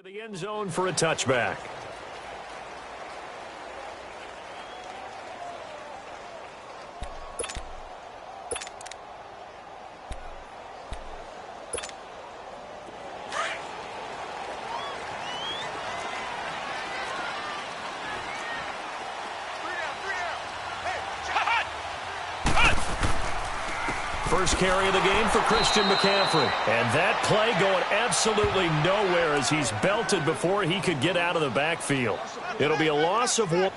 The end zone for a touchback. First carry of the game for Christian McCaffrey. And that play going absolutely nowhere as he's belted before he could get out of the backfield. It'll be a loss of one.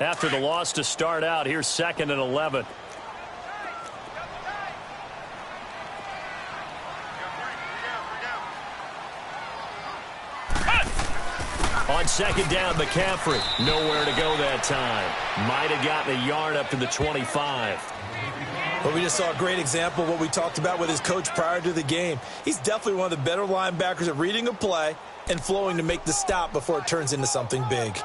After the loss to start out, here's 2nd and 11. On 2nd down, McCaffrey. Nowhere to go that time. Might have gotten a yard up to the 25. But we just saw a great example of what we talked about with his coach prior to the game. He's definitely one of the better linebackers at reading a play and flowing to make the stop before it turns into something big.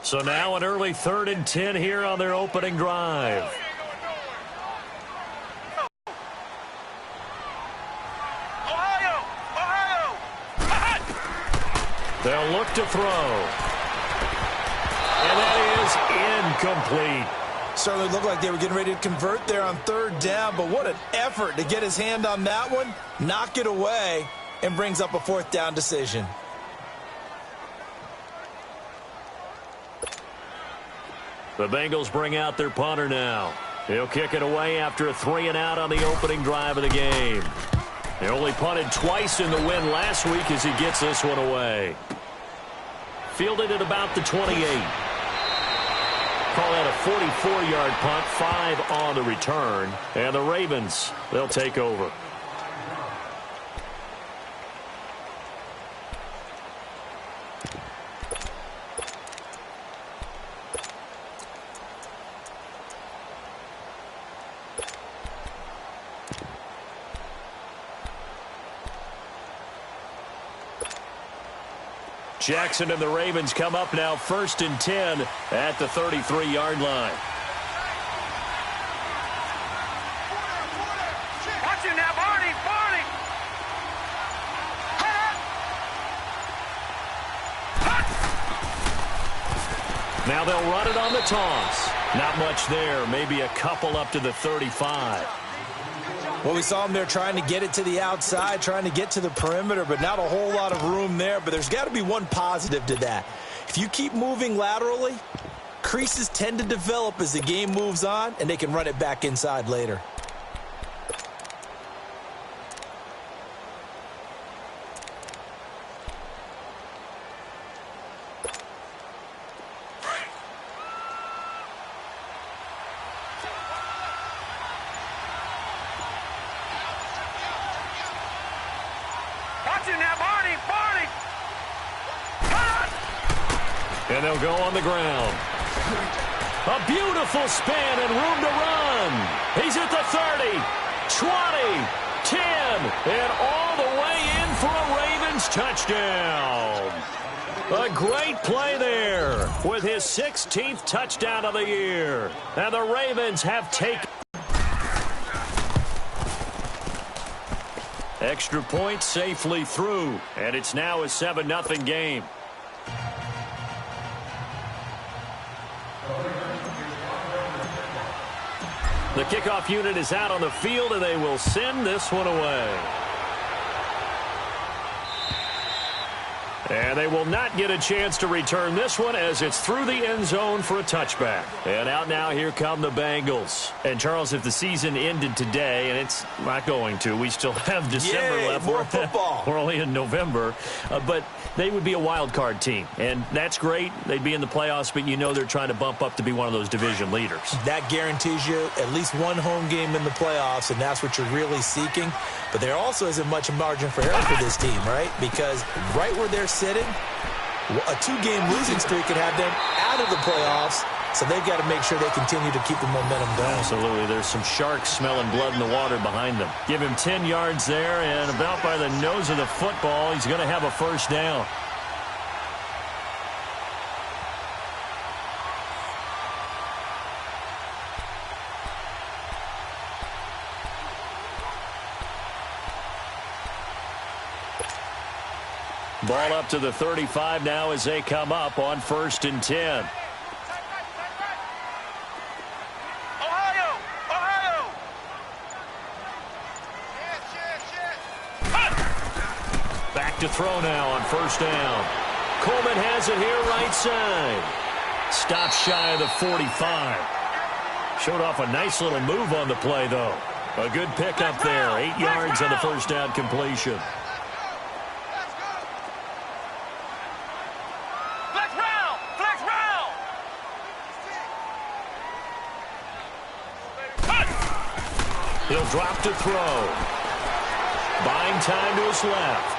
So now an early 3rd and 10 here on their opening drive. They'll look to throw. And that is incomplete. Certainly looked like they were getting ready to convert there on 3rd down, but what an effort to get his hand on that one, knock it away, and brings up a 4th down decision. The Bengals bring out their punter now. He'll kick it away after a 3-and-out on the opening drive of the game. They only punted twice in the win last week as he gets this one away. Fielded at about the 28. Call that a 44-yard punt, 5 on the return. And the Ravens, they'll take over. Jackson and the Ravens come up now 1st and 10 at the 33-yard line. Watch him now, Barney! Now they'll run it on the toss. Not much there, maybe a couple up to the 35. Well, we saw him there trying to get it to the outside, trying to get to the perimeter, but not a whole lot of room there. But there's got to be one positive to that. If you keep moving laterally, creases tend to develop as the game moves on, and they can run it back inside later. And they'll go on the ground. A beautiful span and room to run. He's at the 30, 20, 10, and all the way in for a Ravens touchdown. A great play there with his 16th touchdown of the year. And the Ravens have taken extra point safely through. And it's now a 7-0 game. The kickoff unit is out on the field, and they will send this one away. And they will not get a chance to return this one as it's through the end zone for a touchback. And out now, here come the Bengals. And, Charles, if the season ended today, and it's not going to, we still have December left. More football. We're only in November. But they would be a wild card team. And that's great. They'd be in the playoffs, but you know they're trying to bump up to be one of those division leaders. That guarantees you at least one home game in the playoffs, and that's what you're really seeking. But there also isn't much margin for error for this team, right? Because right where they're sitting, a 2-game losing streak could have them out of the playoffs So they've got to make sure they continue to keep the momentum going. Absolutely. There's some sharks smelling blood in the water behind them. Give him 10 yards there, and about by the nose of the football, he's going to have a first down. Ball up to the 35 now as they come up on 1st and 10. Back to throw now on 1st down. Coleman has it here right side. Stops shy of the 45. Showed off a nice little move on the play, though. A good pickup there. 8 yards on the 1st down completion. He'll drop to throw. Buying time to his left.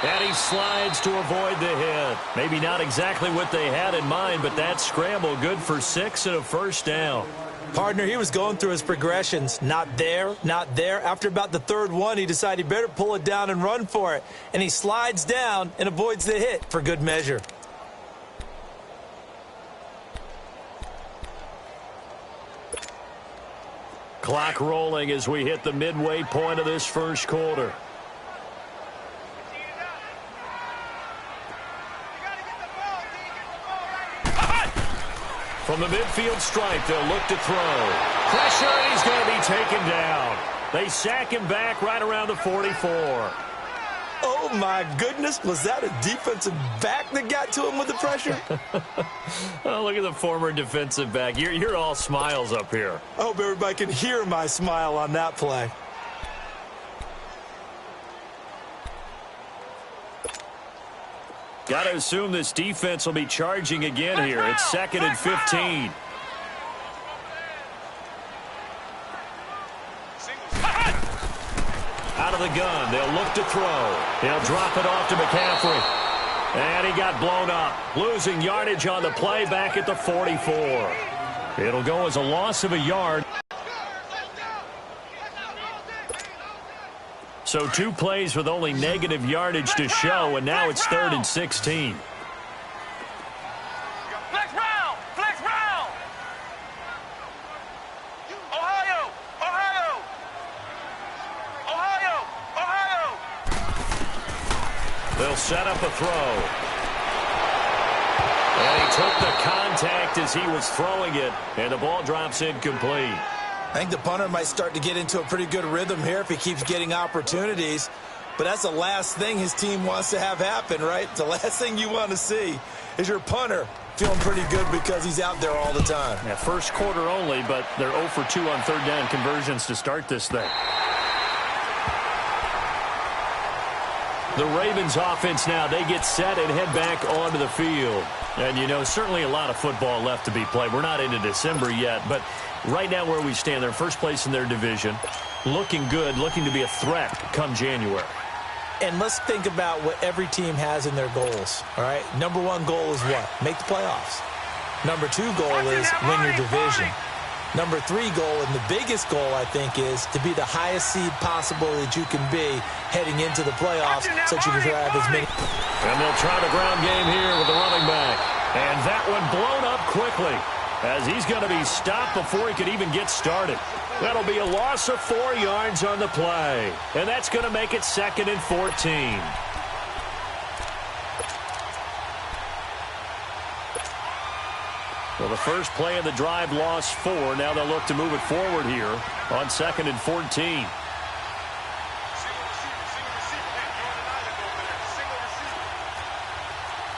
And he slides to avoid the hit. Maybe not exactly what they had in mind, but that scramble good for 6 and a 1st down. Partner, he was going through his progressions. Not there, not there. After about the 3rd one, he decided he better pull it down and run for it. And he slides down and avoids the hit for good measure. Clock rolling as we hit the midway point of this 1st quarter. From the midfield stripe, they'll look to throw. Pressure, and he's going to be taken down. They sack him back right around the 44. Oh, my goodness. Was that a defensive back that got to him with the pressure? Oh, look at the former defensive back. You're all smiles up here. I hope everybody can hear my smile on that play. Got to assume this defense will be charging again here. It's 2nd and 15. Out of the gun, they'll look to throw. He'll drop it off to McCaffrey. And he got blown up, losing yardage on the play back at the 44. It'll go as a loss of a yard. So 2 plays with only negative yardage to show, and now it's 3rd and 16. Flex round! Flex round! Ohio! Ohio! Ohio! Ohio! They'll set up a throw. And he took the contact as he was throwing it, and the ball drops incomplete. I think the punter might start to get into a pretty good rhythm here if he keeps getting opportunities. But that's the last thing his team wants to have happen, right? The last thing you want to see is your punter feeling pretty good because he's out there all the time. Yeah, 1st quarter only, but they're 0 for 2 on 3rd down conversions to start this thing. The Ravens offense now, they get set and head back onto the field. And, you know, certainly a lot of football left to be played. We're not into December yet, but right now where we stand, they're 1st place in their division. Looking good, looking to be a threat come January. And let's think about what every team has in their goals, all right? Number 1 goal is what? Make the playoffs. Number 2 goal is win your division. Number 3 goal, and the biggest goal, I think, is to be the highest seed possible that you can be heading into the playoffs so that you can grab as many. And they'll try the ground game here with the running back. And that one blown up quickly as he's going to be stopped before he could even get started. That'll be a loss of 4 yards on the play. And that's going to make it 2nd and 14. Well, the first play of the drive lost 4. Now they'll look to move it forward here on 2nd and 14.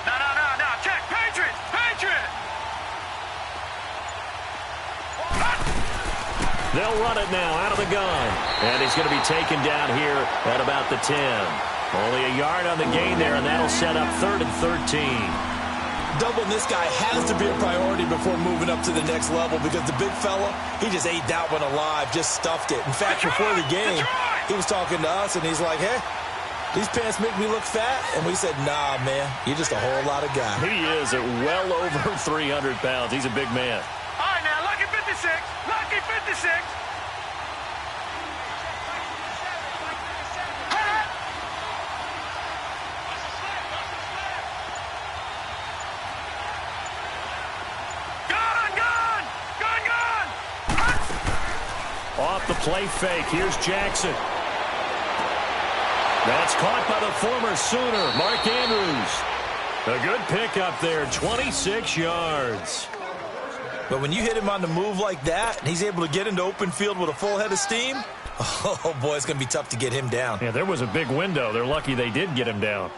No. Check. Patriot. They'll run it now out of the gun. And he's going to be taken down here at about the 10. Only a yard on the gain there, and that'll set up 3rd and 13. Doubling this guy has to be a priority before moving up to the next level because the big fella, he just ate that one alive, just stuffed it. In fact, before the game, he was talking to us, and he's like, hey, These pants make me look fat. And we said, nah, man, you're just a whole lot of guy. He is at well over 300 pounds. He's a big man. All right, now, lucky 56. Lucky 56. Off the play fake. Here's Jackson. That's caught by the former Sooner, Mark Andrews. A good pickup there, 26 yards. But when you hit him on the move like that, and he's able to get into open field with a full head of steam, oh, boy, it's going to be tough to get him down. Yeah, there was a big window. They're lucky they did get him down.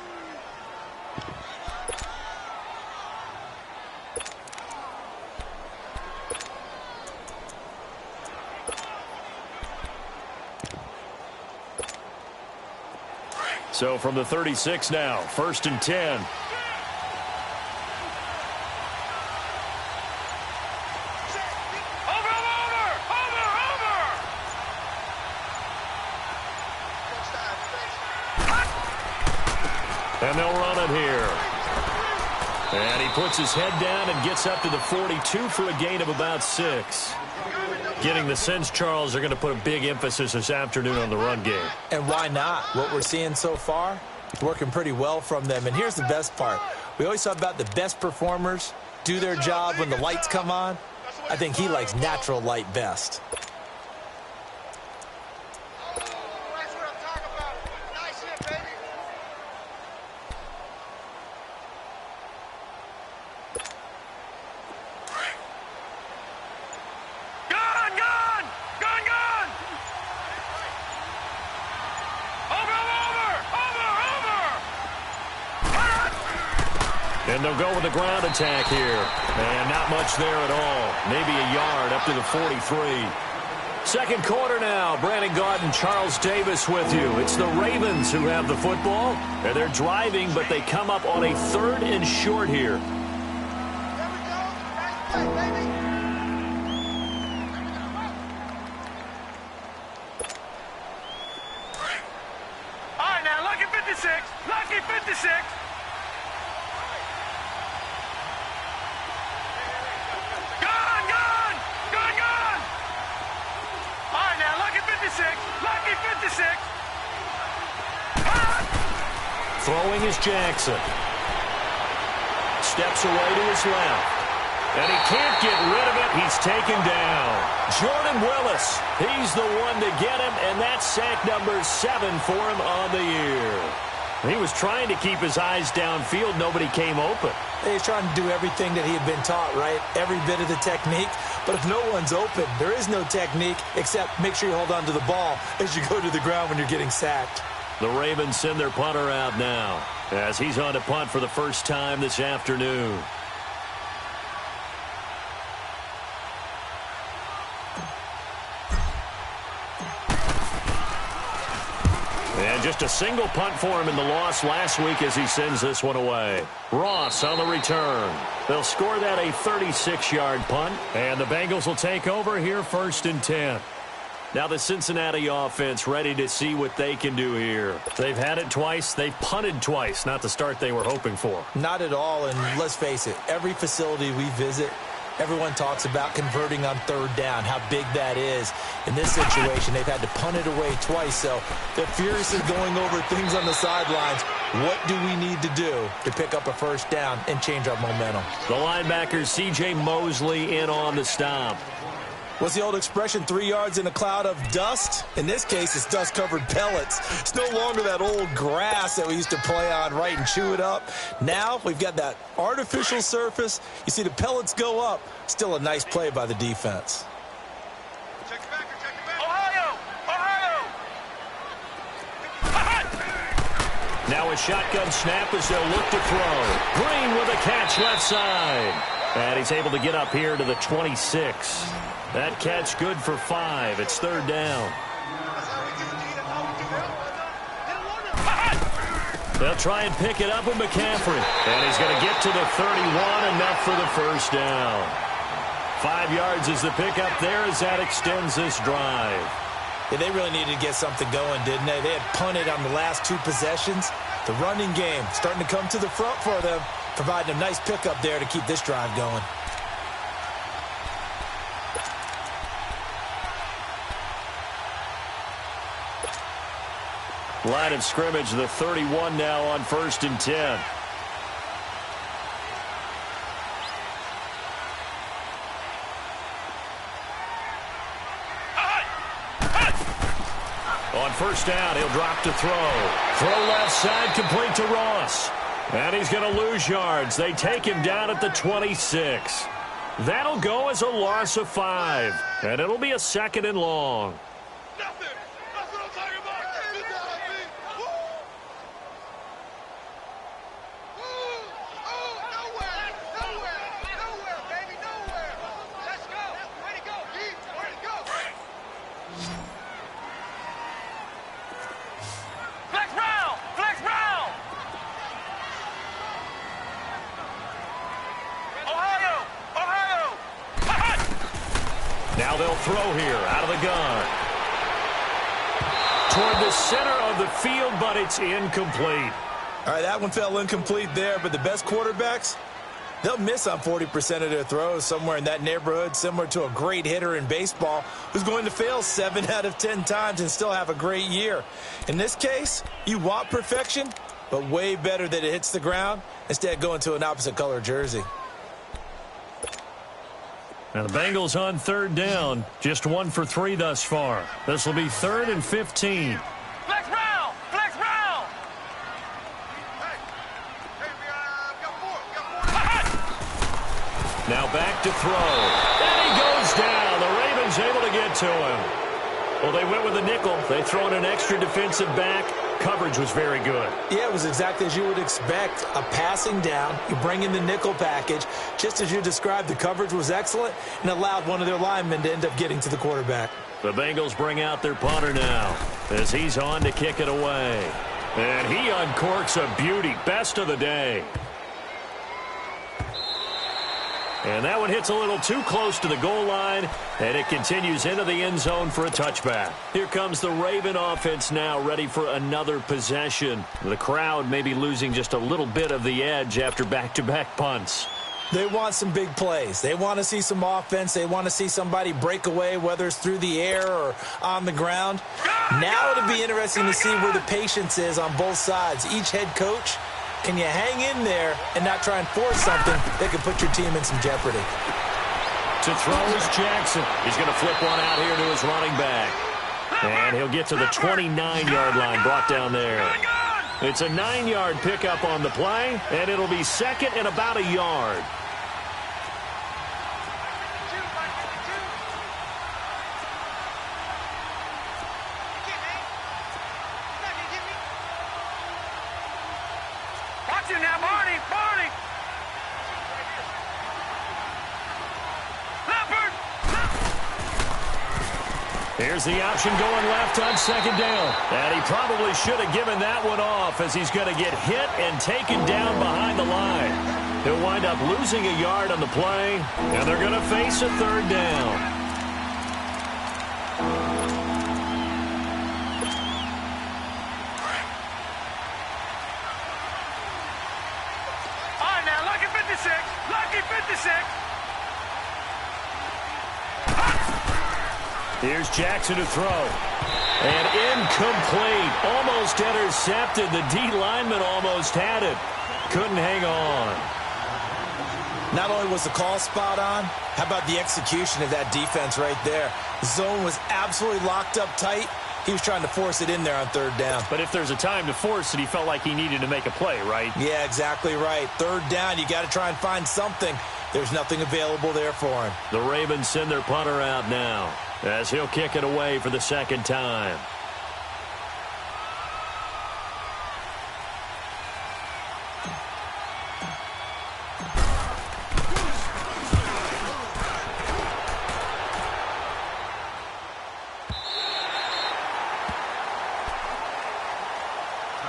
So from the 36 now, 1st and 10. And they'll run it here. And he puts his head down and gets up to the 42 for a gain of about 6. Getting the sense, Charles, they're going to put a big emphasis this afternoon on the run game. And why not? What we're seeing so far, working pretty well from them. And here's the best part. We always talk about the best performers do their job when the lights come on. I think he likes natural light best. And they'll go with the ground attack here. And not much there at all. Maybe a yard up to the 43. Second quarter now. Brandon Gaudin, Charles Davis with you. It's the Ravens who have the football. And they're driving, but they come up on a 3rd and short here. All right, now, lucky 56. Lucky 56. Lucky 56. Throwing is Jackson. Steps away to his left. And he can't get rid of it. He's taken down. Jordan Willis, he's the one to get him, and that's sack number 7 for him on the year. He was trying to keep his eyes downfield. Nobody came open. He's trying to do everything that he had been taught, right? Every bit of the technique. But if no one's open, there is no technique except make sure you hold on to the ball as you go to the ground when you're getting sacked. The Ravens send their punter out now as he's on to punt for the first time this afternoon. And just a single punt for him in the loss last week as he sends this one away. Ross on the return. They'll score that a 36-yard punt, and the Bengals will take over here 1st and 10. Now the Cincinnati offense ready to see what they can do here. They've had it twice. They've punted twice. Not the start they were hoping for. Not at all, and let's face it, every facility we visit, everyone talks about converting on 3rd down, how big that is. In this situation, they've had to punt it away twice, so they're furiously going over things on the sidelines. What do we need to do to pick up a 1st down and change our momentum? The linebacker, C.J. Mosley, in on the stop. What's the old expression, 3 yards in a cloud of dust? In this case, it's dust-covered pellets. It's no longer that old grass that we used to play on, right, and chew it up. Now we've got that artificial surface. You see the pellets go up. Still a nice play by the defense. Ohio! Now a shotgun snap as they'll look to throw. Green with a catch left side. And he's able to get up here to the 26. That catch good for 5. It's 3rd down. They'll try and pick it up with McCaffrey. And he's going to get to the 31, enough for the 1st down. 5 yards is the pickup there as that extends this drive. Yeah, they really needed to get something going, didn't they? They had punted on the last 2 possessions. The running game starting to come to the front for them, providing a nice pickup there to keep this drive going. Line of scrimmage, the 31 now on 1st and 10. On 1st down, he'll drop to throw. Throw left side, complete to Ross. And he's going to lose yards. They take him down at the 26. That'll go as a loss of 5. And it'll be a 2nd and long. Nothing. That's what I'm talking about. Nowhere, baby, nowhere. Let's go. Way to go, Keith. Way to go. Flex round. Flex round. Ohio. Now they'll throw here out of the gun. Toward the center of the field, but it's incomplete. All right, that one fell incomplete there, but the best quarterbacks, they'll miss on 40% of their throws, somewhere in that neighborhood, similar to a great hitter in baseball who's going to fail 7 out of 10 times and still have a great year. In this case, you want perfection, but way better that it hits the ground instead of going to an opposite color jersey. Now the Bengals on 3rd down, just 1 for 3 thus far. This will be 3rd and 15. Flex round. Flex round. Now back to throw. And he goes down. The Ravens able to get to him. Well, they went with a nickel. They throw in an extra defensive back. Coverage was very good. Yeah, it was exactly as you would expect. A passing down. You bring in the nickel package. Just as you described, the coverage was excellent and allowed one of their linemen to end up getting to the quarterback. The Bengals bring out their punter now as he's on to kick it away. And he uncorks a beauty. Best of the day. And that one hits a little too close to the goal line, and it continues into the end zone for a touchback. Here comes the Raven offense now, ready for another possession. The crowd may be losing just a little bit of the edge after back-to-back punts. They want some big plays. They want to see some offense. They want to see somebody break away, whether it's through the air or on the ground. Now it'll be interesting to see where the patience is on both sides. Each head coach, can you hang in there and not try and force something that could put your team in some jeopardy? To throw is Jackson. He's going to flip one out here to his running back. And he'll get to the 29-yard line, brought down there. It's a 9-yard pickup on the play, and it'll be 2nd and about a yard. Now, Barney. Leopard. Here's the option going left on 2nd down. And he probably should have given that one off as he's going to get hit and taken down behind the line. He'll wind up losing a yard on the play, and they're going to face a 3rd down. Lucky 56. Here's Jackson to throw. And incomplete. Almost intercepted. The D lineman almost had it. Couldn't hang on. Not only was the call spot on, how about the execution of that defense right there? The zone was absolutely locked up tight. He was trying to force it in there on 3rd down. But if there's a time to force it, he felt like he needed to make a play, right? Yeah, exactly right. 3rd down, you got to try and find something. There's nothing available there for him. The Ravens send their punter out now as he'll kick it away for the 2nd time.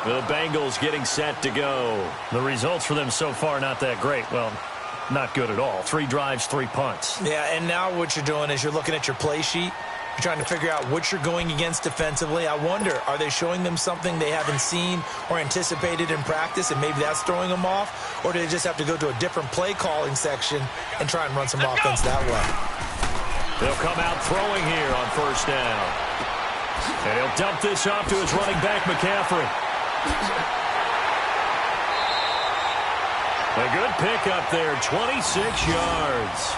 The Bengals getting set to go. The results for them so far not that great. Well, not good at all. 3 drives, 3 punts. Yeah, and now what you're doing is you're looking at your play sheet. You're trying to figure out what you're going against defensively. I wonder, are they showing them something they haven't seen or anticipated in practice, and maybe that's throwing them off? Or do they just have to go to a different play calling section and try and run some offense that way? They'll come out throwing here on first down. And he'll dump this off to his running back, McCaffrey. A good pickup there, 26 yards.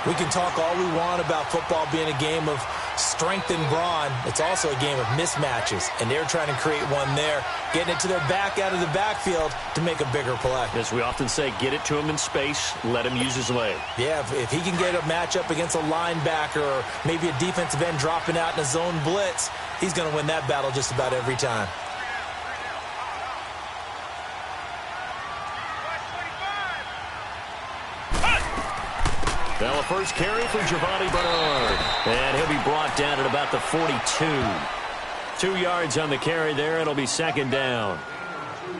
We can talk all we want about football being a game of strength and brawn. It's also a game of mismatches, and they're trying to create one there, getting it to their back out of the backfield to make a bigger play. As we often say, get it to him in space, let him use his leg. Yeah, if he can get a matchup against a linebacker or maybe a defensive end dropping out in a zone blitz, he's going to win that battle just about every time. Now a first carry for Giovanni Bernard. And he'll be brought down at about the 42. 2 yards on the carry there. It'll be second down.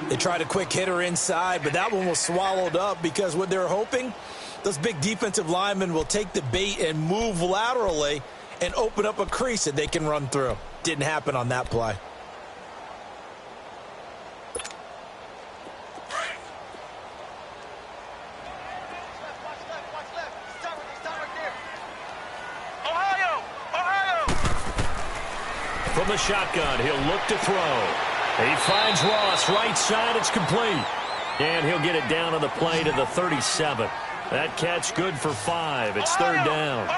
They tried a quick hitter inside, but that one was swallowed up because what they're hoping, those big defensive linemen will take the bait and move laterally and open up a crease that they can run through. Didn't happen on that play. From the shotgun, he'll look to throw. He finds Ross, right side, it's complete. And he'll get it down on the play to the 37. That catch good for 5. It's third down.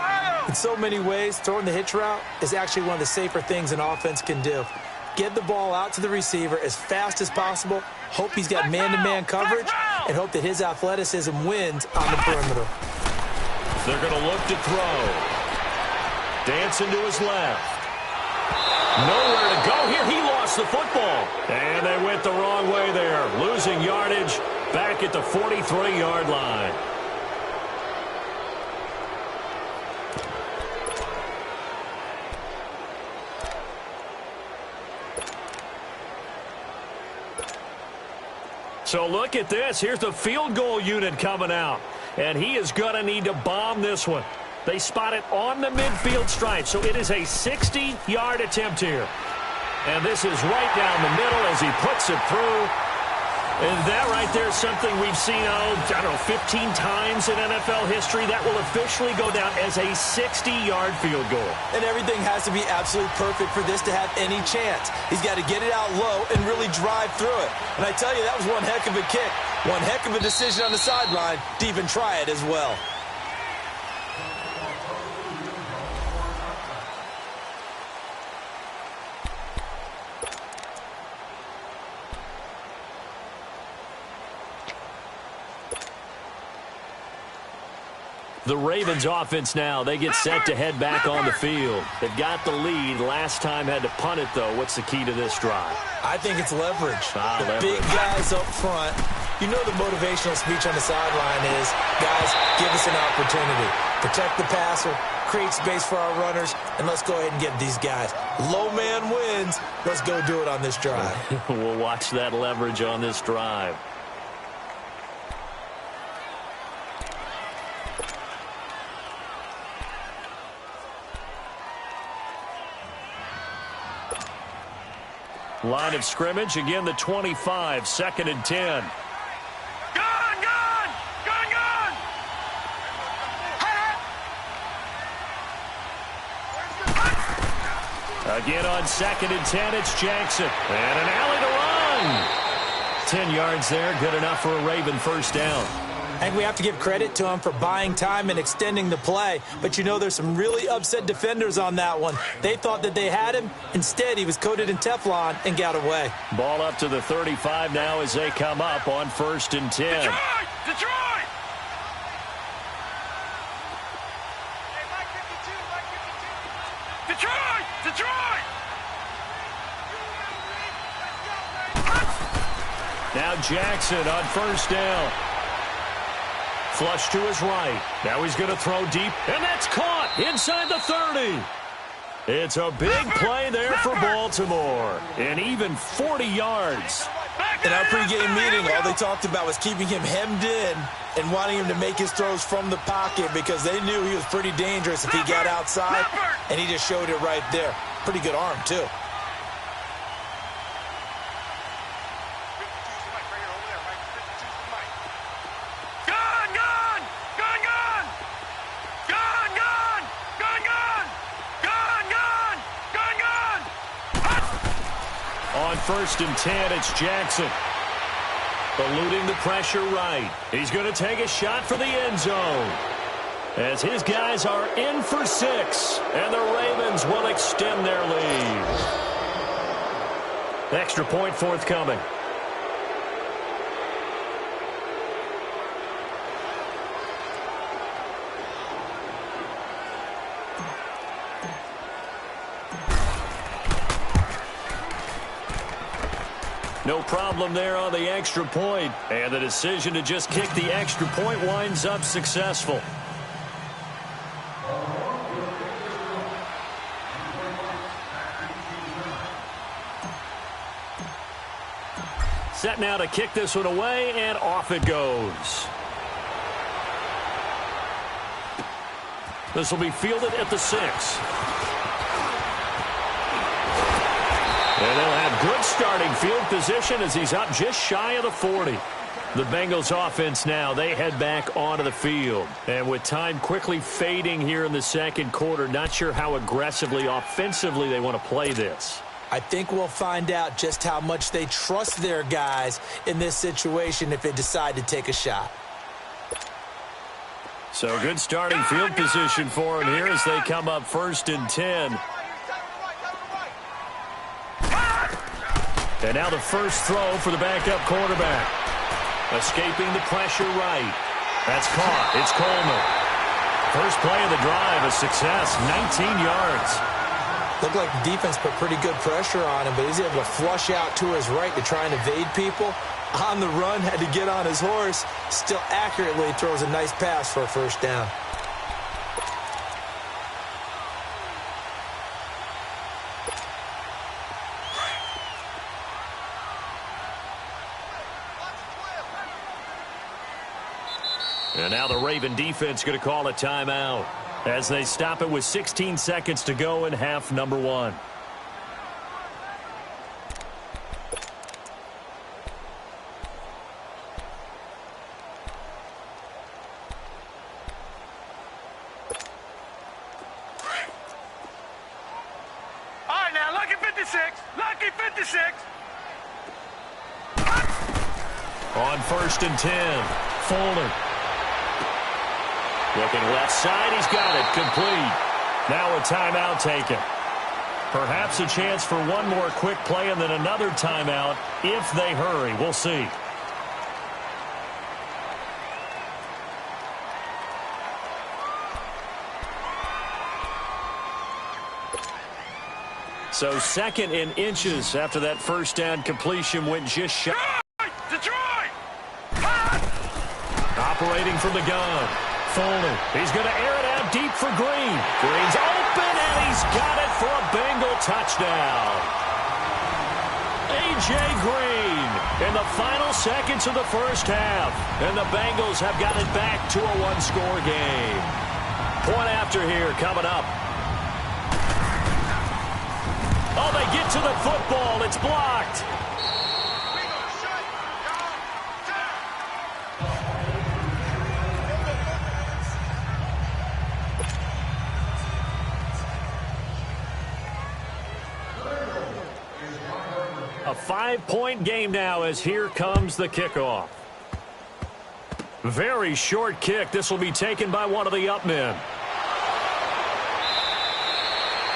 In so many ways, throwing the hitch route is actually one of the safer things an offense can do. Get the ball out to the receiver as fast as possible, hope he's got man-to-man coverage, and hope that his athleticism wins on the perimeter. They're going to look to throw. Dancing to his left. Nowhere to go here. He lost the football. And they went the wrong way there. Losing yardage back at the 43-yard line. So look at this. Here's the field goal unit coming out. And he is going to need to bomb this one. They spot it on the midfield stripe, so it is a 60-yard attempt here. And this is right down the middle as he puts it through. And that right there is something we've seen, 15 times in NFL history. That will officially go down as a 60-yard field goal. And everything has to be absolutely perfect for this to have any chance. He's got to get it out low and really drive through it. And I tell you, that was one heck of a kick. One heck of a decision on the sideline to even try it as well. The Ravens offense now, they get set to head back on the field. They've got the lead. Last time had to punt it, though. What's the key to this drive? I think it's leverage. The leverage. Big guys up front. You know the motivational speech on the sideline is, guys, give us an opportunity. Protect the passer, create space for our runners, and let's go ahead and get these guys. Low man wins. Let's go do it on this drive. We'll watch that leverage on this drive. Line of scrimmage, again the 25, second and 10. Again on second and 10, it's Jackson. And an alley to run. 10 yards there, good enough for a Raven first down. And we have to give credit to him for buying time and extending the play. But you know there's some really upset defenders on that one. They thought that they had him. Instead, he was coated in Teflon and got away. Ball up to the 35 now as they come up on first and 10. Detroit! Now Jackson on first down. Flush to his right. Now he's going to throw deep, and that's caught inside the 30. It's a big play there for Baltimore. And even 40 yards. Back In our pregame meeting, all they talked about was keeping him hemmed in and wanting him to make his throws from the pocket because they knew he was pretty dangerous if he got outside, and he just showed it right there. Pretty good arm, too. On 1st and 10, it's Jackson. Eluding the pressure right. He's going to take a shot for the end zone. As his guys are in for 6, and the Ravens will extend their lead. Extra point forthcoming. No problem there on the extra point, and the decision to just kick the extra point winds up successful. Set now to kick this one away, and off it goes. This will be fielded at the 6. And they'll have good starting field position as he's up just shy of the 40. The Bengals offense now, they head back onto the field. And with time quickly fading here in the second quarter, not sure how aggressively, offensively they want to play this. I think we'll find out just how much they trust their guys in this situation if they decide to take a shot. So good starting field position for them here as they come up 1st and 10. And now the first throw for the backup quarterback. Escaping the pressure right. That's caught. It's Coleman. First play of the drive, a success, 19 yards. Looked like the defense put pretty good pressure on him, but he's able to flush out to his right to try and evade people. On the run, had to get on his horse. Still accurately throws a nice pass for a first down. And now the Raven defense going to call a timeout as they stop it with 16 seconds to go in half number 1. All right, now, lucky 56. Lucky 56. On 1st and 10, Fuller. Looking left side, he's got it, complete. Now a timeout taken. Perhaps a chance for one more quick play and then another timeout if they hurry. We'll see. So 2nd and inches after that first down completion went just shy. Detroit! Operating from the gun. Fuller. He's going to air it out deep for Green. Green's open, and he's got it for a Bengal touchdown. A.J. Green in the final seconds of the first half. And the Bengals have got it back to a one-score game. Point after here coming up. Oh, they get to the football. It's blocked. A 5-point game now as here comes the kickoff. Very short kick. This will be taken by one of the up men.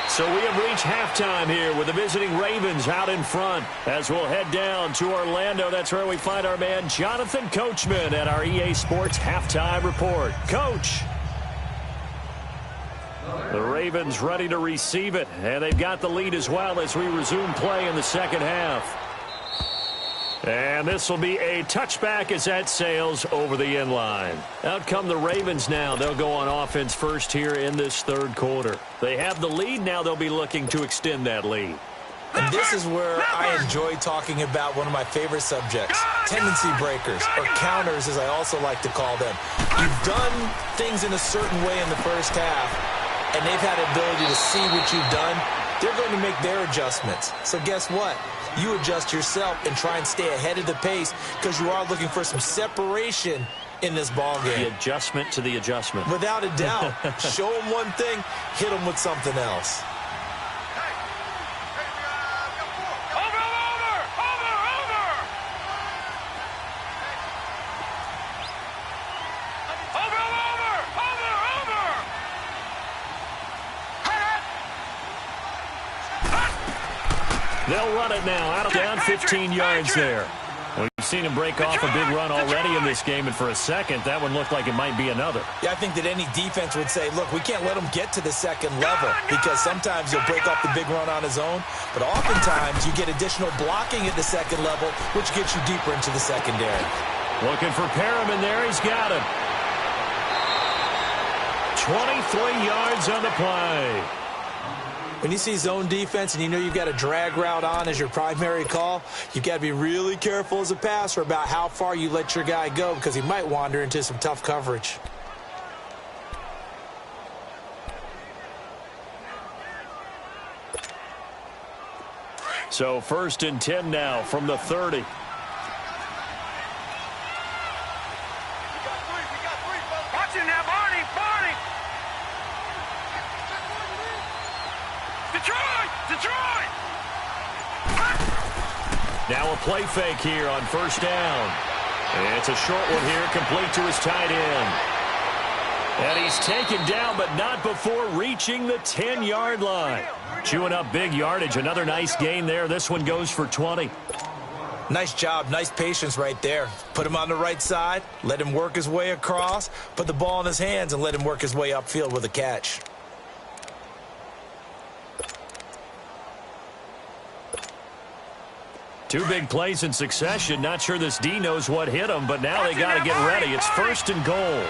So we have reached halftime here with the visiting Ravens out in front. As we'll head down to Orlando, that's where we find our man Jonathan Coachman at our EA Sports Halftime Report. Coach. The Ravens ready to receive it, and they've got the lead as well as we resume play in the second half. And this will be a touchback as that sails over the end line. Out come the Ravens now. They'll go on offense first here in this third quarter. They have the lead. Now they'll be looking to extend that lead. And And this is where I enjoy talking about one of my favorite subjects, tendency breakers, or counters as I also like to call them. You've done things in a certain way in the first half, and they've had the ability to see what you've done. They're going to make their adjustments. So guess what? You adjust yourself and try and stay ahead of the pace because you are looking for some separation in this ball game. The adjustment to the adjustment. Without a doubt. Show them one thing, hit them with something else. They'll run it now. Out of down 15 yards there. Well, you've seen him break off a big run already in this game, and for a second, that one looked like it might be another. Yeah, I think that any defense would say, look, we can't let him get to the second level because sometimes he'll break off the big run on his own, but oftentimes you get additional blocking at the second level, which gets you deeper into the secondary. Looking for Perriman there. He's got him. 23 yards on the play. When you see zone defense and you know you've got a drag route on as your primary call, you've got to be really careful as a passer about how far you let your guy go because he might wander into some tough coverage. So 1st and 10 now from the 30. Now a play fake here on 1st down. It's a short one here, complete to his tight end. And he's taken down, but not before reaching the 10-yard line. Chewing up big yardage. Another nice gain there. This one goes for 20. Nice job. Nice patience right there. Put him on the right side. Let him work his way across. Put the ball in his hands and let him work his way upfield with a catch. Two big plays in succession. Not sure this D knows what hit him, but now they got to get ready. It's 1st and goal.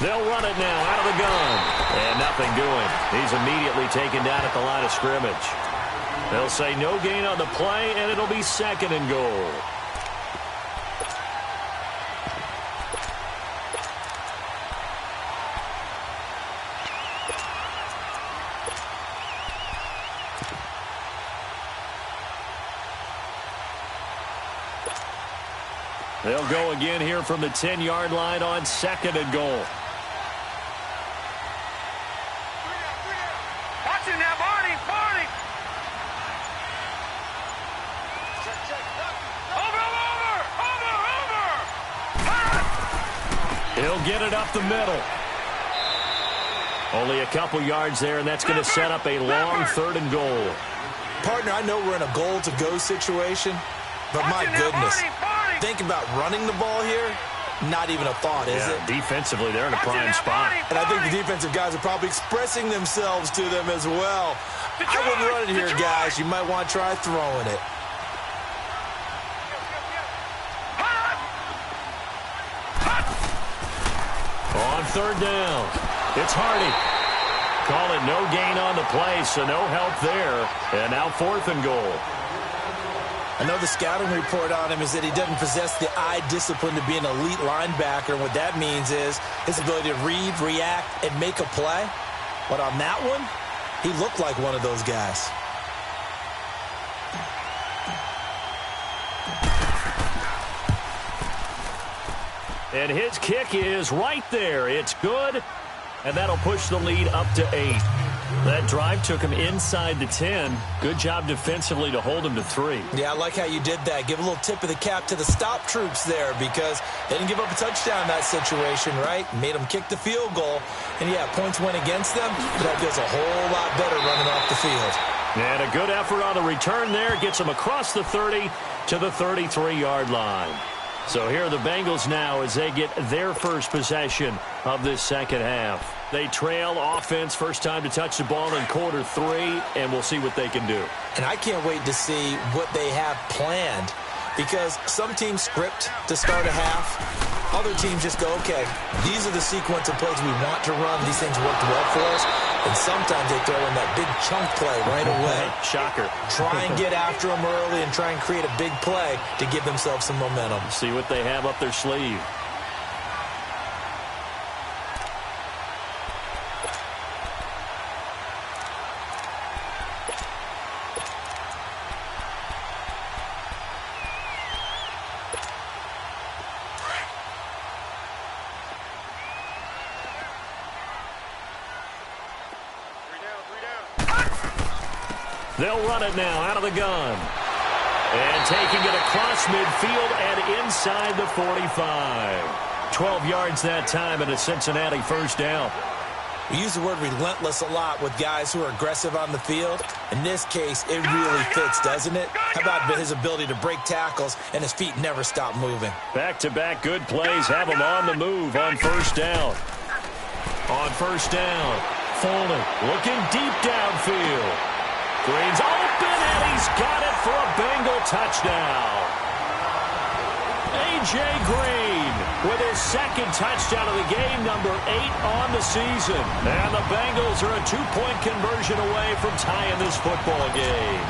They'll run it now out of the gun. And nothing doing. He's immediately taken down at the line of scrimmage. They'll say no gain on the play, and it'll be 2nd and goal. They'll go again here from the 10-yard line on 2nd and goal. Watch it now, Barney! Over! He'll get it up the middle. Only a couple yards there, and that's going to set up a long 3rd and goal. Partner, I know we're in a goal-to-go situation, but my goodness. Think about running the ball here. Not even a thought, is it? Defensively, they're in a prime spot. And I think the defensive guys are probably expressing themselves to them as well. I wouldn't run it here, guys. You might want to try throwing it. On 3rd down, it's Hardy. Call it no gain on the play, so no help there. And now 4th and goal. I know the scouting report on him is that he doesn't possess the eye discipline to be an elite linebacker, and what that means is his ability to read, react, and make a play. But on that one, he looked like one of those guys. And his kick is right there. It's good, and that'll push the lead up to 8. That drive took him inside the 10. Good job defensively to hold him to 3. Yeah, I like how you did that. Give a little tip of the cap to the stop troops there because they didn't give up a touchdown in that situation, right? Made them kick the field goal. And, yeah, points went against them, but that feels a whole lot better running off the field. And a good effort on the return there. Gets them across the 30 to the 33-yard line. So here are the Bengals now as they get their first possession of this second half. They trail offense, first time to touch the ball in quarter 3, and we'll see what they can do. And I can't wait to see what they have planned because some teams script to start a half. Other teams just go, okay, these are the sequence of plays we want to run. These things worked well for us. And sometimes they throw in that big chunk play right away. Shocker. Try and get after them early and try and create a big play to give themselves some momentum. See what they have up their sleeve. They'll run it now out of the gun. And taking it across midfield and inside the 45. 12 yards that time and a Cincinnati first down. We use the word relentless a lot with guys who are aggressive on the field. In this case, it really fits, doesn't it? How about his ability to break tackles and his feet never stop moving? Back-to-back good plays have him on the move on first down. On first down, Foley looking deep downfield. Green's open, and he's got it for a Bengal touchdown. A.J. Green with his second touchdown of the game, number 8 on the season. And the Bengals are a 2-point conversion away from tying this football game.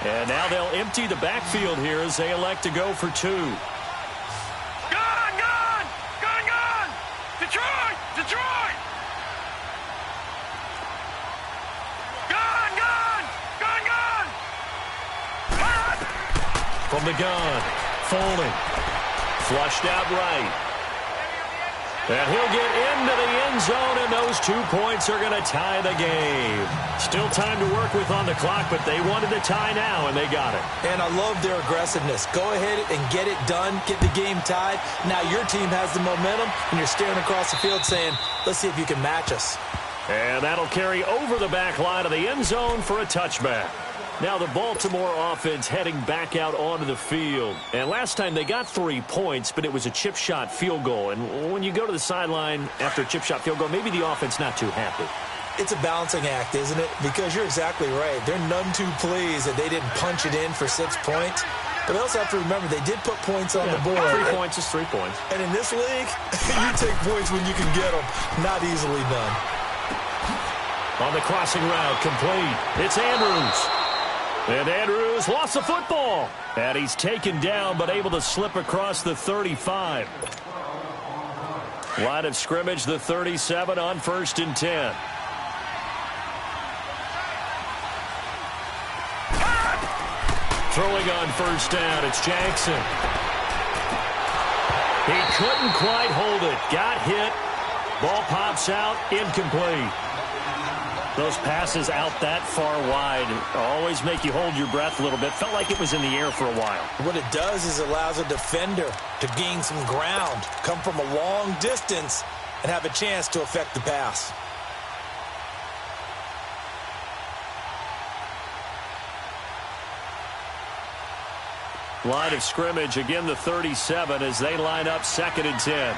And now they'll empty the backfield here as they elect to go for 2. Gone! Gone! Gone! Gone! Detroit! Detroit! Gone! Gone! Gone! Gone! From the gun, Foley. Flushed out right. And he'll get into the end zone, and those 2 points are going to tie the game. Still time to work with on the clock, but they wanted to tie now, and they got it. And I love their aggressiveness. Go ahead and get it done, get the game tied. Now your team has the momentum, and you're staring across the field saying, let's see if you can match us. And that'll carry over the back line of the end zone for a touchback. Now the Baltimore offense heading back out onto the field. And last time they got 3 points, but it was a chip shot field goal. And when you go to the sideline after a chip shot field goal, maybe the offense not too happy. It's a balancing act, isn't it? Because you're exactly right. They're none too pleased that they didn't punch it in for 6 points. But they also have to remember they did put points on the board. 3 points is 3 points. And in this league, you take points when you can get them. Not easily done. On the crossing route, complete. It's Andrews. And Andrews lost the football. And he's taken down, but able to slip across the 35. Line of scrimmage, the 37 on 1st and 10. Throwing on first down, it's Jackson. He couldn't quite hold it. Got hit. Ball pops out, incomplete. Those passes out that far wide always make you hold your breath a little bit. Felt like it was in the air for a while. What it does is allows a defender to gain some ground, come from a long distance, and have a chance to affect the pass. Line of scrimmage, again the 37 as they line up 2nd and 10.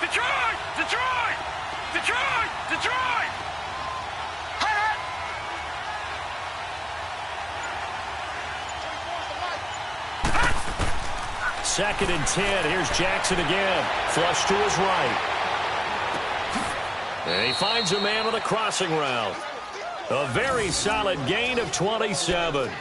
Detroit! Detroit! Detroit! Detroit! Second and 10. Here's Jackson again. Flush to his right. And he finds a man on the crossing route. A very solid gain of 27.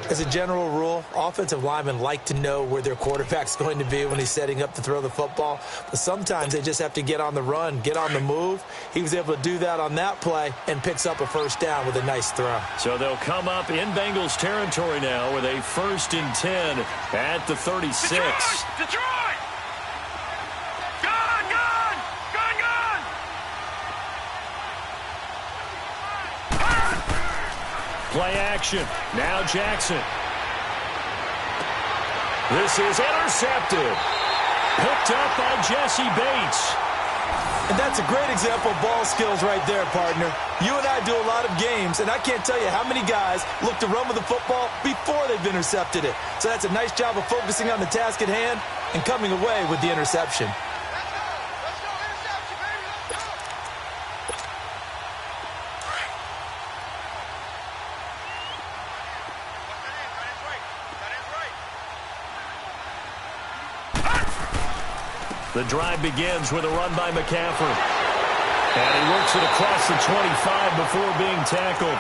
As a general rule, offensive linemen like to know where their quarterback's going to be when he's setting up to throw the football. But sometimes they just have to get on the run, get on the move. He was able to do that on that play and picks up a first down with a nice throw. So they'll come up in Bengals territory now with a 1st and 10 at the 36. Detroit! Detroit! Gone! Gone! Gone! Gone! Play action. Now Jackson. This is intercepted. Picked up by Jesse Bates. And that's a great example of ball skills right there, partner. You and I do a lot of games, and I can't tell you how many guys look to run with the football before they've intercepted it. So that's a nice job of focusing on the task at hand and coming away with the interception. Let's go, interception, baby, let's go. The drive begins with a run by McCaffrey. And he works it across the 25 before being tackled.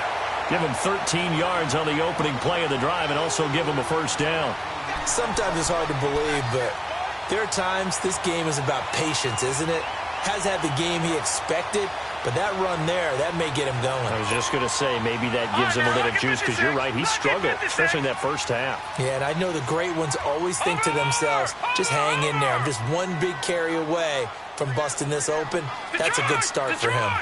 Give him 13 yards on the opening play of the drive and also give him a first down. Sometimes it's hard to believe, but there are times this game is about patience, isn't it? Has had the game he expected, but that run there, that may get him going. I was just going to say, maybe that gives him a little juice because you're right, he struggled, especially in that first half. Yeah, and I know the great ones always think to themselves, just hang in there. I'm just one big carry away from busting this open. That's a good start for him.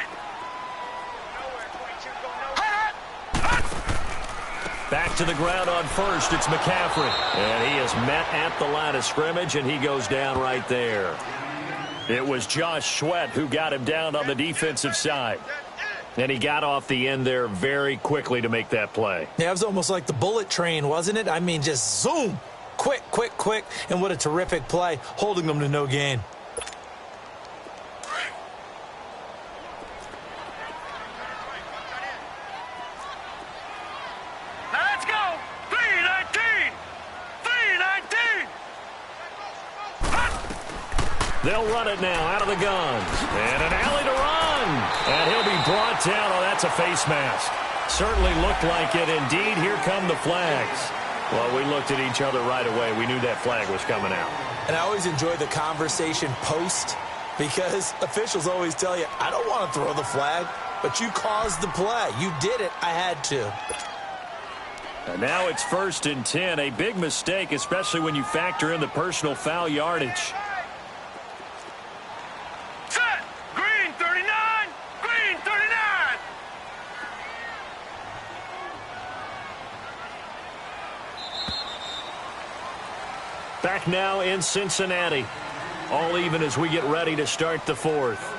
Back to the ground on first, it's McCaffrey. And he is met at the line of scrimmage, and he goes down right there. It was Josh Sweat who got him down on the defensive side. And he got off the end there very quickly to make that play. Yeah, it was almost like the bullet train, wasn't it? I mean, just zoom. Quick, quick, quick. And what a terrific play, holding them to no gain. Let's go. 319. 319. They'll run it now out of the gun. And an alley to run. And he'll be brought down. Oh, that's a face mask. Certainly looked like it. Indeed, here come the flags. Well, we looked at each other right away. We knew that flag was coming out. And I always enjoy the conversation post because officials always tell you, I don't want to throw the flag, but you caused the play. You did it. I had to. And now it's 1st and 10. A big mistake, especially when you factor in the personal foul yardage. Set. Green 39. Green 39. Back now in Cincinnati. All even as we get ready to start the fourth.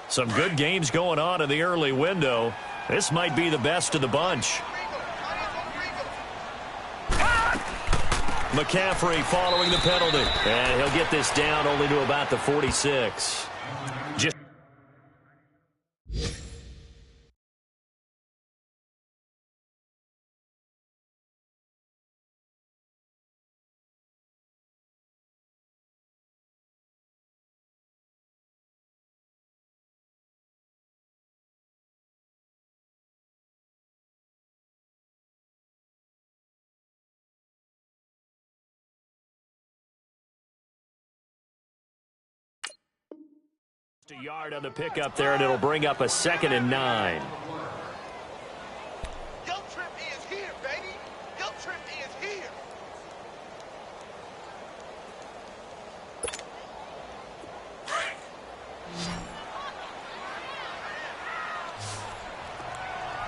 Some good games going on in the early window. This might be the best of the bunch. McCaffrey following the penalty. And he'll get this down only to about the 46. Just a yard on the pickup there, and it'll bring up a 2nd and 9. Guilt trip is here, baby. Guilt trip is here.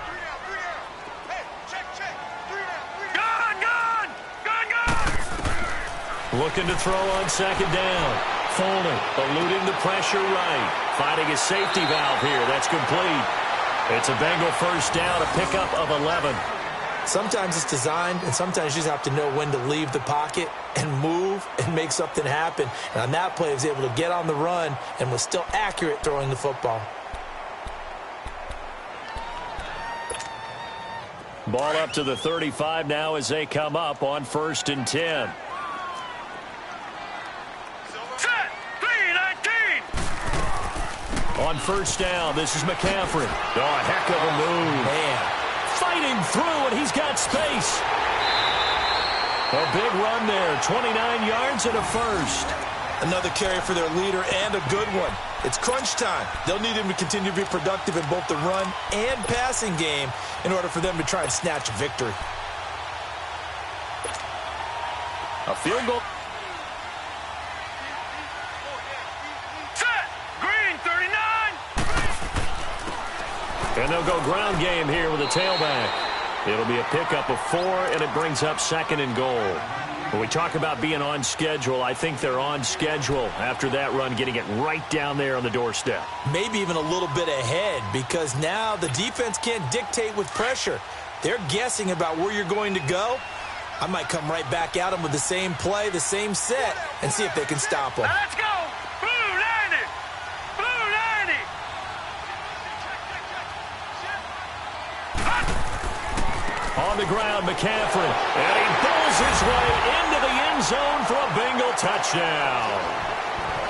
Three down. Hey, check. 3 down. Gun. Looking to throw on 2nd down. Fullman eluding the pressure right. Finding his safety valve here. That's complete. It's a Bengal first down, a pickup of 11. Sometimes it's designed, and sometimes you just have to know when to leave the pocket and move and make something happen. And on that play, he was able to get on the run and was still accurate throwing the football. Ball up to the 35 now as they come up on 1st and 10. On 1st down, this is McCaffrey. Oh, a heck of a move. Man. Fighting through, and he's got space. A big run there, 29 yards and a first. Another carry for their leader and a good one. It's crunch time. They'll need him to continue to be productive in both the run and passing game in order for them to try and snatch a victory. A field goal. And they'll go ground game here with a tailback. It'll be a pickup of 4, and it brings up 2nd and goal. When we talk about being on schedule, I think they're on schedule after that run, getting it right down there on the doorstep. Maybe even a little bit ahead, because now the defense can't dictate with pressure. They're guessing about where you're going to go. I might come right back at them with the same play, the same set, and see if they can stop them. Let's go! Blue 90! Blue 90! On the ground, McCaffrey. And he pulls his way into the end zone for a Bengal touchdown.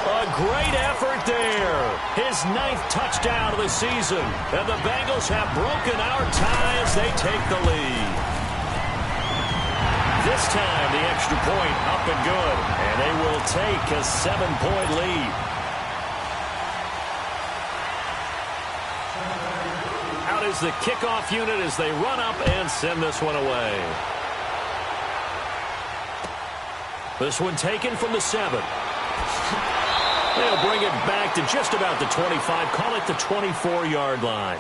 A great effort there. His 9th touchdown of the season. And the Bengals have broken our tie as they take the lead. This time, the extra point up and good. And they will take a 7-point lead. Out is the kickoff unit as they run up and send this one away. This one taken from the 7. They'll bring it back to just about the 25, call it the 24-yard line.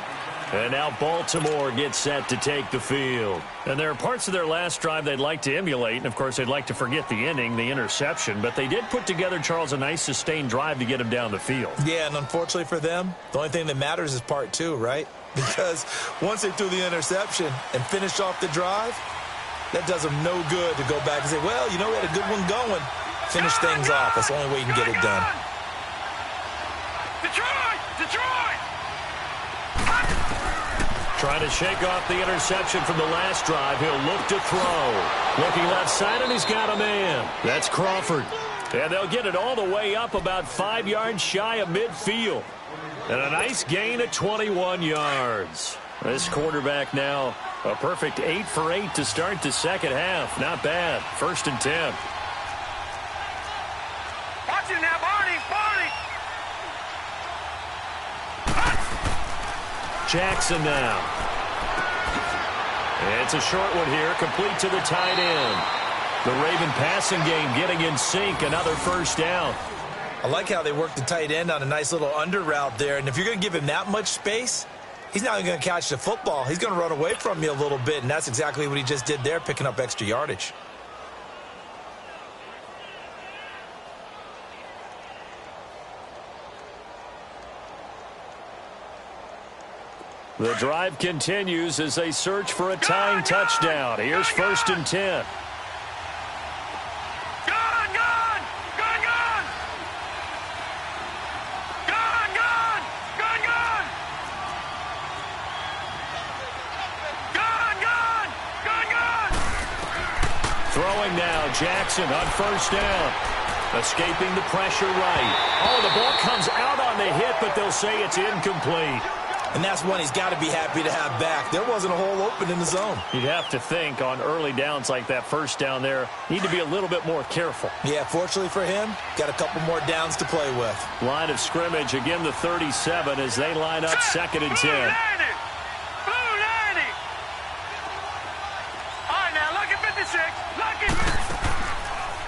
And now Baltimore gets set to take the field. And there are parts of their last drive they'd like to emulate, and of course they'd like to forget the inning, the interception, but they did put together, Charles, a nice sustained drive to get him down the field. Yeah, and unfortunately for them, the only thing that matters is part 2, right? Because once they threw the interception and finished off the drive, that does them no good to go back and say, well, you know, we had a good one going. Finish things off. That's the only way you can get it done. Detroit! Detroit! Trying to shake off the interception from the last drive. He'll look to throw. Looking left side, and he's got a man. That's Crawford. And they'll get it all the way up about 5 yards shy of midfield. And a nice gain of 21 yards. This quarterback now a perfect 8 for 8 to start the second half. Not bad. 1st and 10. Watch it now, Barney! Barney! Jackson now. It's a short one here, complete to the tight end. The Raven passing game getting in sync, another 1st down. I like how they work the tight end on a nice little under route there. And if you're going to give him that much space, he's not even going to catch the football. He's going to run away from you a little bit, and that's exactly what he just did there, picking up extra yardage. The drive continues as they search for a tying touchdown. Here's 1st and 10. Throwing now, Jackson on 1st down. Escaping the pressure right. Oh, the ball comes out on the hit, but they'll say it's incomplete. And that's one he's got to be happy to have back. There wasn't a hole open in the zone. You'd have to think on early downs like that 1st down there, need to be a little bit more careful. Yeah, fortunately for him, got a couple more downs to play with. Line of scrimmage, again the 37 as they line up 2nd and 10.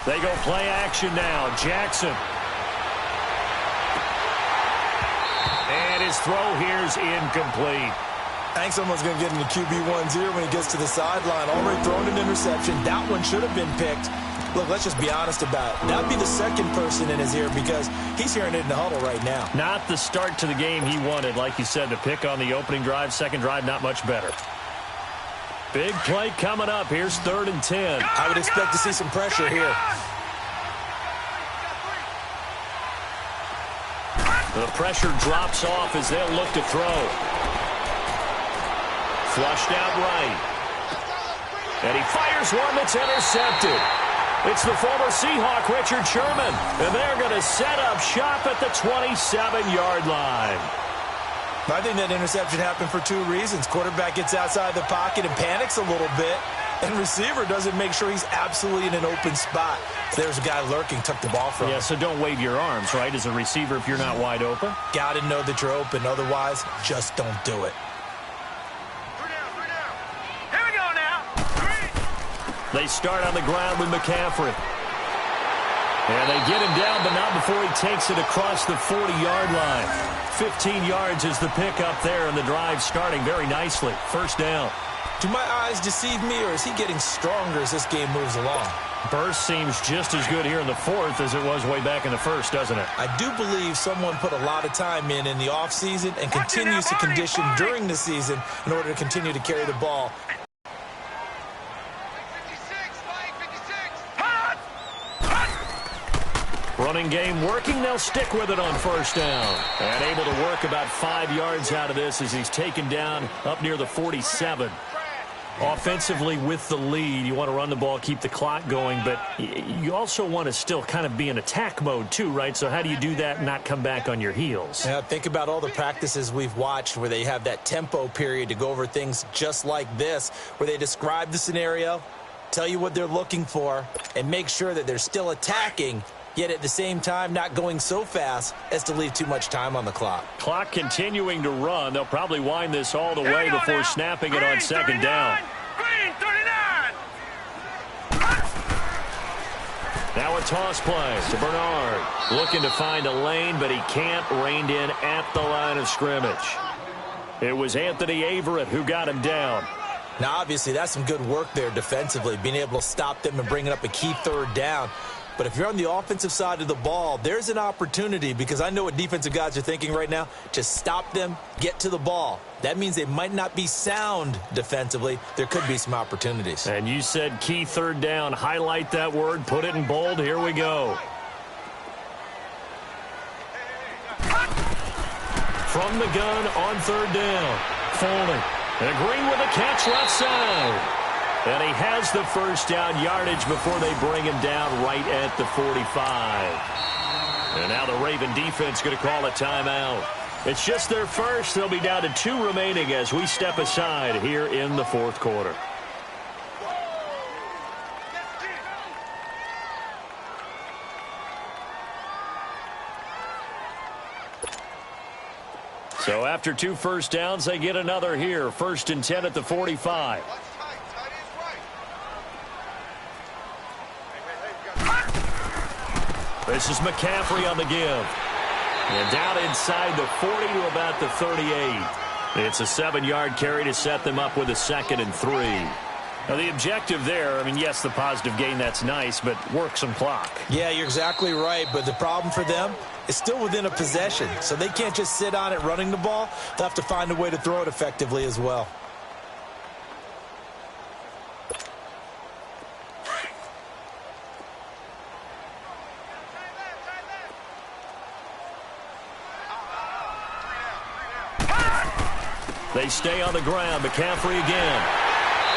They go play action now. Jackson. And his throw here's incomplete. I think someone's going to get into QB1 here when he gets to the sideline. Already thrown an interception. That one should have been picked. Look, let's just be honest about it. That would be the second person in his ear because he's hearing it in the huddle right now. Not the start to the game he wanted. Like you said, the pick on the opening drive, second drive, not much better. Big play coming up. Here's 3rd and 10. I would expect to see some pressure here. The pressure drops off as they'll look to throw. Flushed out right. And he fires one that's intercepted. It's the former Seahawk, Richard Sherman. And they're going to set up shop at the 27-yard line. I think that interception happened for 2 reasons. Quarterback gets outside the pocket and panics a little bit. And receiver doesn't make sure he's absolutely in an open spot. So there's a guy lurking, took the ball from him. Yeah, so don't wave your arms, right, as a receiver if you're not wide open. Got to know that you're open. Otherwise, just don't do it. Here we go now. They start on the ground with McCaffrey. And they get him down, but not before he takes it across the 40-yard line. 15 yards is the pickup there, and the drive starting very nicely. First down. Do my eyes deceive me, or is he getting stronger as this game moves along? Burst seems just as good here in the fourth as it was way back in the first, doesn't it? I do believe someone put a lot of time in the offseason and continues to condition during the season in order to continue to carry the ball. 56. Running game working. They'll stick with it on first down. And able to work about 5 yards out of this as he's taken down up near the 47. Offensively with the lead, you want to run the ball, keep the clock going, but you also want to still kind of be in attack mode too, right? So how do you do that and not come back on your heels? Yeah, think about all the practices we've watched where they have that tempo period to go over things just like this, where they describe the scenario, tell you what they're looking for, and make sure that they're still attacking, yet at the same time not going so fast as to leave too much time on the clock. Clock continuing to run. They'll probably wind this all the way before snapping it on second down. Green 39. Now a toss play to Bernard. Looking to find a lane, but he can't. Reined in at the line of scrimmage. It was Anthony Averett who got him down. Now, obviously, that's some good work there defensively, being able to stop them and bringing up a key third down. But if you're on the offensive side of the ball, there's an opportunity, because I know what defensive guys are thinking right now, to stop them, get to the ball. That means they might not be sound defensively. There could be some opportunities. And you said key third down. Highlight that word. Put it in bold. Here we go. From the gun on third down. Foley. And Green with a catch left side. And he has the first down yardage before they bring him down right at the 45. And now the Raven defense going to call a timeout. It's just their first. They'll be down to 2 remaining as we step aside here in the fourth quarter. So after 2 first downs, they get another here. 1st and 10 at the 45. This is McCaffrey on the give. And down inside the 40 to about the 38. It's a 7-yard carry to set them up with a 2nd and 3. Now, the objective there, I mean, yes, the positive gain, that's nice, but work some clock. Yeah, you're exactly right, but the problem for them is still within a possession, so they can't just sit on it running the ball. They'll have to find a way to throw it effectively as well. They stay on the ground. McCaffrey again.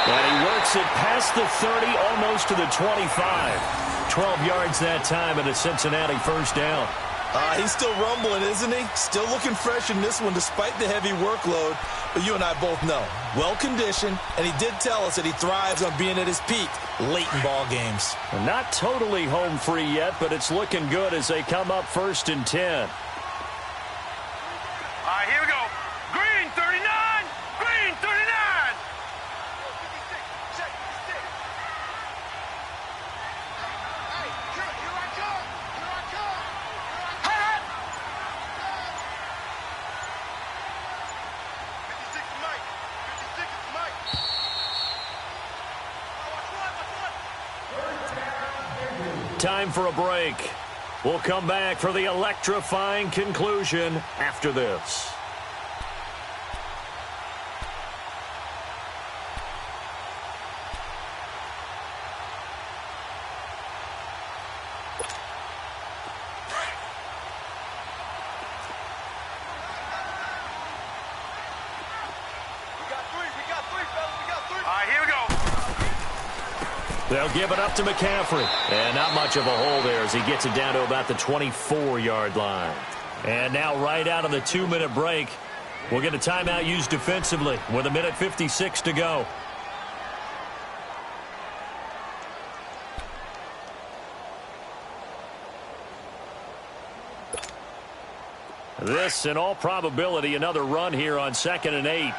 And he works it past the 30, almost to the 25. 12 yards that time and a Cincinnati first down. He's still rumbling, isn't he? Still looking fresh in this one despite the heavy workload. But you and I both know, well-conditioned, and he did tell us that he thrives on being at his peak late in ball games. Not totally home free yet, but it's looking good as they come up 1st and 10. Here we go. Green 39. Green 39. Hey, here I come. Here I come. Hey! 56 is Mike. 56 is Mike. Watch one. Time for a break. We'll come back for the electrifying conclusion after this. Here we go. They'll give it up to McCaffrey. And not much of a hole there as he gets it down to about the 24-yard line. And now right out of the 2-minute break, we'll get a timeout used defensively with 1:56 to go. This, in all probability, another run here on 2nd and 8.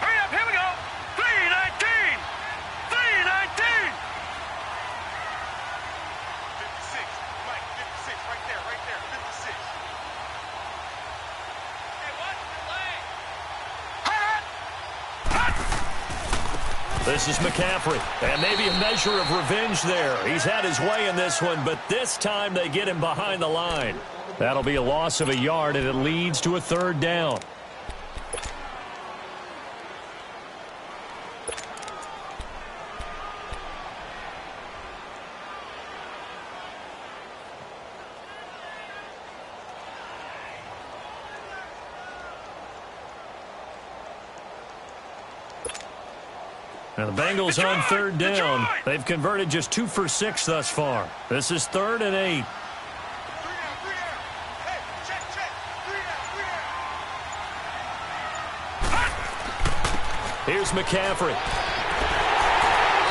Hurry up, here we go. 3:19. 3:19. This is McCaffrey, and maybe a measure of revenge there. He's had his way in this one, but this time they get him behind the line. That'll be a loss of a yard, and it leads to a third down. Now the Bengals on third down. They've converted just 2 for 6 thus far. This is 3rd and 8. Here's McCaffrey.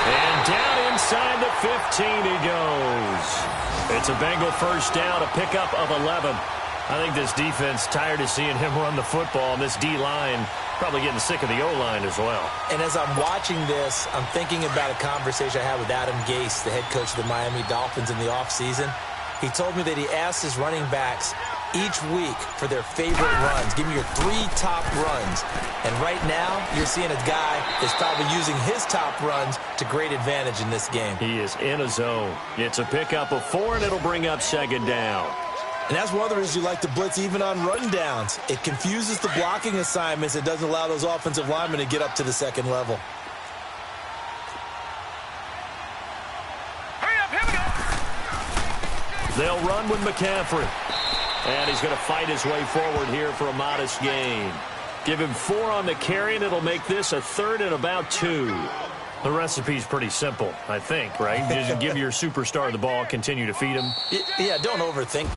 And down inside the 15 he goes. It's a Bengal first down, a pickup of 11. I think this defense tired of seeing him run the football, and this D-line probably getting sick of the O-line as well. And as I'm watching this, I'm thinking about a conversation I had with Adam Gase, the head coach of the Miami Dolphins in the offseason. He told me that he asked his running backs each week for their favorite runs. Give me your 3 top runs. And right now, you're seeing a guy that's probably using his top runs to great advantage in this game. He is in a zone. It's a pickup of 4, and it'll bring up 2nd down. And that's one of the reasons you like to blitz even on run downs. It confuses the blocking assignments. It doesn't allow those offensive linemen to get up to the second level. Hurry up, here we go. They'll run with McCaffrey. And he's going to fight his way forward here for a modest gain. Give him 4 on the carry, and it'll make this a 3rd and about 2. The recipe's pretty simple, I think, right? Just give your superstar the ball, continue to feed him. Yeah, don't overthink.